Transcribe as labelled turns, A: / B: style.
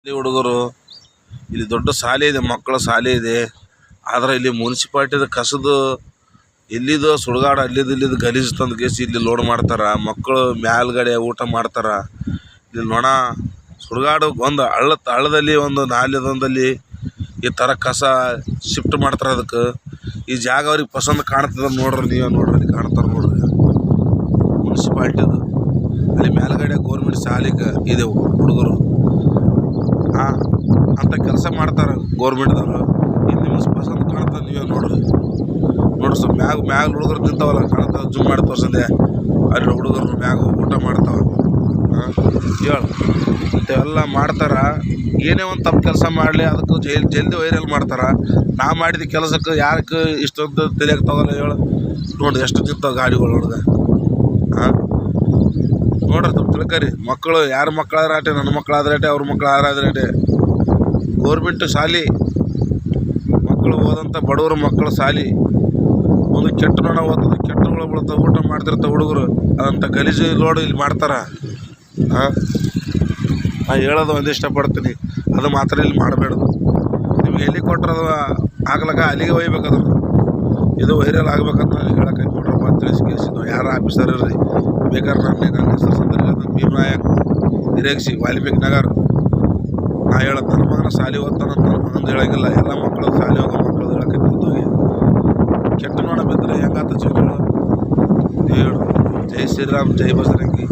A: ಇಲ್ಲಿ ಹುಡುಗರು ಇಲ್ಲಿ ದೊಡ್ಡ ಶಾಲೆ ಇದೆ, ಮಕ್ಕಳ ಶಾಲೆ ಇದೆ. ಆದ್ರೆ ಇಲ್ಲಿ ಮುನ್ಸಿಪಾಲ್ಟಿದ ಕಸದ ಎಲ್ಲಿದು ಸುಡುಗಾಡು ಇಲ್ಲಿದ್ದು ಗಲೀಜು ತಂದು ಕೇಸಿ ಇಲ್ಲಿ ಲೋಡ್ ಮಾಡ್ತಾರ. ಮಕ್ಕಳು ಮ್ಯಾಲ್ಗಡೆ ಊಟ ಮಾಡ್ತಾರ. ಇಲ್ಲಿ ನೊಣ ಸುಡುಗಾಡು ಒಂದು ಹಳ್ಳದಲ್ಲಿ ಒಂದು ನಾಲೆದೊಂದಲ್ಲಿ ಈ ಥರ ಕಸ ಶಿಫ್ಟ್ ಮಾಡ್ತಾರೆ. ಅದಕ್ಕೆ ಈ ಜಾಗ ಅವ್ರಿಗೆ ಪಸಂದ್ ಕಾಣ್ತದ ನೋಡ್ರಿ, ನೀವೇ ನೋಡ್ರಿ, ಅಲ್ಲಿ ಕಾಣ್ತಾರೆ ನೋಡ್ರಿ ಮುನ್ಸಿಪಾಲ್ಟಿದು. ಅಲ್ಲಿ ಮೇಲ್ಗಡೆ ಗೌರ್ಮೆಂಟ್ ಶಾಲೆಗೆ ಇದೆ ಹುಡುಗರು ಅಂತ ಕೆಲಸ ಮಾಡ್ತಾರೆ ಗೌರ್ಮೆಂಟ್ದವರು. ಇಲ್ಲಿ ನಿಮ್ಗೆ ಪಸಂದ್ ಕಾಣ್ತದೆ, ನೀವೇ ನೋಡ್ರಿ ಸ್ವಲ್ಪ ಮ್ಯಾಗ ಹುಡುಗರು ನಿಂತಾವಲ್ಲ ಕಾಣ್ತಾವ, ಜೂಮ್ ಮಾಡಿ ತೋರ್ಸಂದೆ. ಅಲ್ಲಿ ಹುಡುಗರು ಮ್ಯಾಗ ಊಟ ಮಾಡ್ತಾವ. ಹೇಳು ಇಂಥವೆಲ್ಲ ಮಾಡ್ತಾರ. ಏನೇ ಒಂದು ತಪ್ಪು ಕೆಲಸ ಮಾಡಲಿ ಅದಕ್ಕೆ ಜಲ್ದಿ ವೈರಲ್ ಮಾಡ್ತಾರ. ನಾ ಮಾಡಿದ ಕೆಲಸಕ್ಕೆ ಯಾಕೆ ಇಷ್ಟೊಂದು ತಲೆಯಾಗ ತಗೋಲ್ಲ ಹೇಳು. ನೋಡಿ ಎಷ್ಟು ನಿಂತಾವ ಗಾಡಿಗಳು ನೋಡ್ದೆ. ನೋಡ್ರಿ ಸ್ವಲ್ಪ ತಿಳ್ಕರಿ. ಮಕ್ಕಳು ಯಾರ ಮಕ್ಕಳಾದ್ರೆ ಆಟೆ, ನನ್ನ ಮಕ್ಕಳಾದ್ರೆ ಆಟೆ, ಅವ್ರ ಮಕ್ಕಳು ಆದ್ರೆ ಆಟೆ. ಗೌರ್ಮೆಂಟ್ ಶಾಲೆ ಮಕ್ಕಳು ಓದಂಥ ಬಡವ್ರ ಮಕ್ಕಳ ಶಾಲೆ. ಒಂದು ಕೆಟ್ಟ ನೋಡ ಓದ್ತದೆ, ಕೆಟ್ಟಗಳು ಬೀಳ್ತಾವೆ, ಊಟ ಮಾಡ್ತಿರ್ತಾವೆ ಹುಡುಗರು. ಅದಂಥ ಗಲೀಜು ಲೋಡ್ ಇಲ್ಲಿ ಮಾಡ್ತಾರೆ. ನಾ ಹೇಳೋದು ಒಂದು ಇಷ್ಟಪಡ್ತೀನಿ, ಅದು ಮಾತ್ರ ಇಲ್ಲಿ ಮಾಡಬೇಡ್ದು. ನಿಮ್ಗೆ ಎಲ್ಲಿ ಕೊಟ್ಟರದು ಆಗ್ಲಕ್ಕ ಅಲ್ಲಿಗೆ ಒಯ್ಬೇಕದು. ಇದು ವೈರಲ್ ಆಗ್ಬೇಕಂತ ಹೇಳಕ್ಕೆ ನೋಡ್ರಪ್ಪ ತಿಳಿಸಿ ಯಾರು ಆಫೀಸರ್ ಇರ್ರಿ. ಬೇಕಾದ್ರೆ ನನ್ನ ಹೆಸರು ಸಂದರ್ಭ ಭೀಮನಾಯಕ್ ಹಿರೇಗ್ಸಿ ವಾಲ್ಮೀಕಿ ನಗರ್. ನಾ ಹೇಳೋದು ನನ್ನ ಮಗನ ಶಾಲೆ ಓದ್ತಾನಂತ ನನ್ನ ಮಗಂದು ಹೇಳಂಗಿಲ್ಲ. ಎಲ್ಲ ಮಕ್ಕಳು ಶಾಲೆ ಹೋಗೋ ಮಕ್ಕಳು ಹೇಳಕ್ಕೆ ಹೋಗಿ ಕೆಟ್ಟ ನೋಡ ಬಿದ್ದರೆ ಹೆಂಗಾತ ಜೀವನಗಳು ಹೇಳು. ಜೈ ಶ್ರೀರಾಮ್, ಜೈ ಬಸರಂಗಿ.